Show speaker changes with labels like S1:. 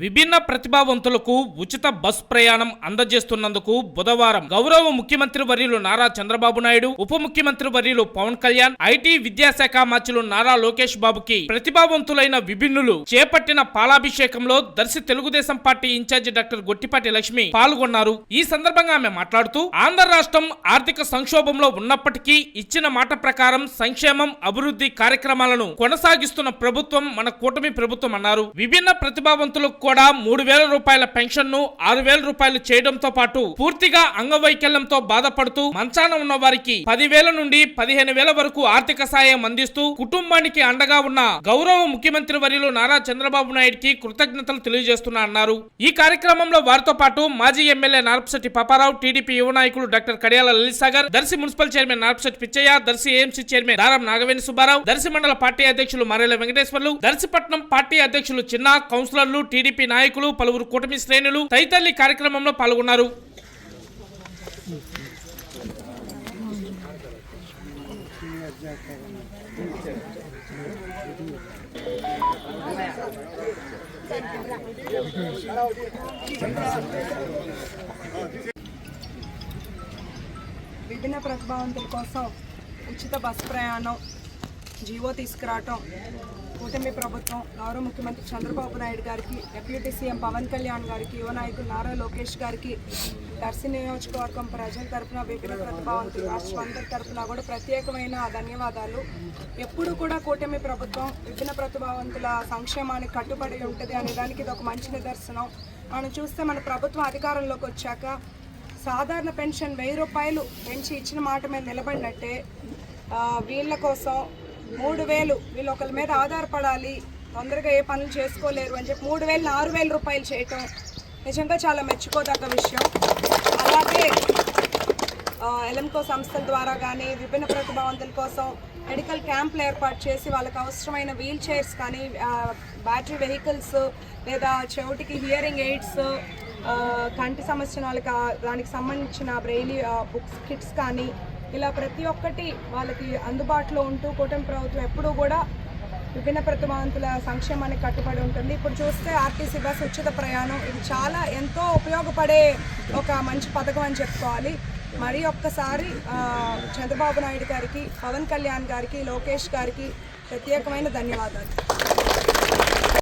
S1: విభిన్న ప్రతిభావంతులకు ఉచిత బస్ ప్రయాణం అందజేస్తున్నందుకు బుధవారం గౌరవ ముఖ్యమంత్రి వర్యులు నారా చంద్రబాబు నాయుడు, ఉప ముఖ్యమంత్రి వర్యులు పవన్ కళ్యాణ్, ఐటీ విద్యాశాఖ మంత్రులు నారా లోకేష్ బాబుకి ప్రతిభావంతులైన విభిన్నులు చేపట్టిన పాలాభిషేకంలో Darsi Telugu Desam party incharge doctor Gottipati Lakshmi పాల్గొన్నారు. ఈ సందర్భంగా ఆమె మాట్లాడుతూ ఆంధ్ర రాష్ట్రం ఆర్థిక సంక్షోభంలో ఉన్నప్పటికీ ఇచ్చిన మాట ప్రకారం సంక్షేమం, అభివృద్ధి కార్యక్రమాలను కొనసాగిస్తున్న ప్రభుత్వం మన కూటమి ప్రభుత్వం అన్నారు. విభిన్న ప్రతిభావంతులకు కూడా 3,000 రూపాయల పెన్షన్ ను 6,000 రూపాయలు చేయడంతో పాటు పూర్తిగా అంగవైకల్యంతో బాధపడుతూ మంచాన ఉన్న వారికి 10,000 నుండి 15,000 వరకు ఆర్థిక సాయం అందిస్తూ కుటుంబానికి అండగా ఉన్న గౌరవ ముఖ్యమంత్రి వర్యులు నారా చంద్రబాబు నాయుడుకి కృతజ్ఞతలు తెలియజేస్తున్నా అన్నారు. ఈ కార్యక్రమంలో వారితో పాటు మాజీ ఎమ్మెల్యే నార్పశెట్టి పాపారావు, టీడీపీ యువ నాయకులు doctor Kadiyala Lalit Sagar, Darsi municipal chairman Narpasetti Pichaiah, Darsi AMC chairman Daram Nagaveni Subbarao, Darsi మండల పార్టీ అధ్యక్షులు మర్రెల వెంకటేశ్వర్లు, దర్శిపట్నం పార్టీ అధ్యక్షులు చిన్న, కౌన్సిలర్లు, టీడీపీ నాయకులు, పలువురు కూటమి శ్రేణులు తదితరులు కార్యక్రమంలో పాల్గొన్నారు.
S2: విభిన్న ప్రతిభావంతుల కోసం ఉచిత బస్ ప్రయాణం జీవో తీసుకురావటం కూటమి ప్రభుత్వం గౌరవ ముఖ్యమంత్రి చంద్రబాబు నాయుడు గారికి, డిప్యూటీ సీఎం పవన్ కళ్యాణ్ గారికి, యువ నాయకులు నారా లోకేష్ గారికి, దర్శి నియోజకవర్గం ప్రజల తరఫున, విభిన్న ప్రతిభావంతులు రాష్ట్రం అందరి తరఫున కూడా ప్రత్యేకమైన ధన్యవాదాలు. ఎప్పుడు కూడా కూటమి ప్రభుత్వం విభిన్న ప్రతిభావంతుల సంక్షేమానికి కట్టుబడి ఉంటుంది అనే దానికి ఇది ఒక మంచి నిదర్శనం. మనం చూస్తే మన ప్రభుత్వం అధికారంలోకి వచ్చాక సాధారణ పెన్షన్ 1,000 రూపాయలు పెంచి ఇచ్చిన మాట మీద నిలబడినట్టే వీళ్ళ కోసం 3,000 వీళ్ళు ఒకరి మీద ఆధారపడాలి, తొందరగా ఏ పనులు చేసుకోలేరు అని చెప్పి 3,000 6,000 రూపాయలు చేయటం నిజంగా చాలా మెచ్చుకోదగ్గ విషయం. అలాగే ఎలంకో సంస్థల ద్వారా కానీ విభిన్న ప్రతిభావంతుల కోసం మెడికల్ క్యాంపులు ఏర్పాటు చేసి వాళ్ళకి అవసరమైన వీల్ చైర్స్ కానీ, బ్యాటరీ వెహికల్స్, లేదా చెవిటికి హియరింగ్ ఎయిడ్స్, కంటి సమస్య వాళ్ళకి దానికి సంబంధించిన బ్రెయిలీ బుక్స్ కిట్స్ కానీ ఇలా ప్రతి ఒక్కటి వాళ్ళకి అందుబాటులో ఉంటూ కూటమి ప్రభుత్వం ఎప్పుడూ కూడా విభిన్న ప్రతిభావంతుల సంక్షేమానికి కట్టుబడి ఉంటుంది. ఇప్పుడు చూస్తే ఆర్టీసీ బస్ ఉచిత ప్రయాణం ఇది చాలా ఎంతో ఉపయోగపడే ఒక మంచి పథకం అని చెప్పుకోవాలి. మరి ఒక్కసారి చంద్రబాబు నాయుడు గారికి, పవన్ కళ్యాణ్ గారికి, లోకేష్ గారికి ప్రత్యేకమైన ధన్యవాదాలు.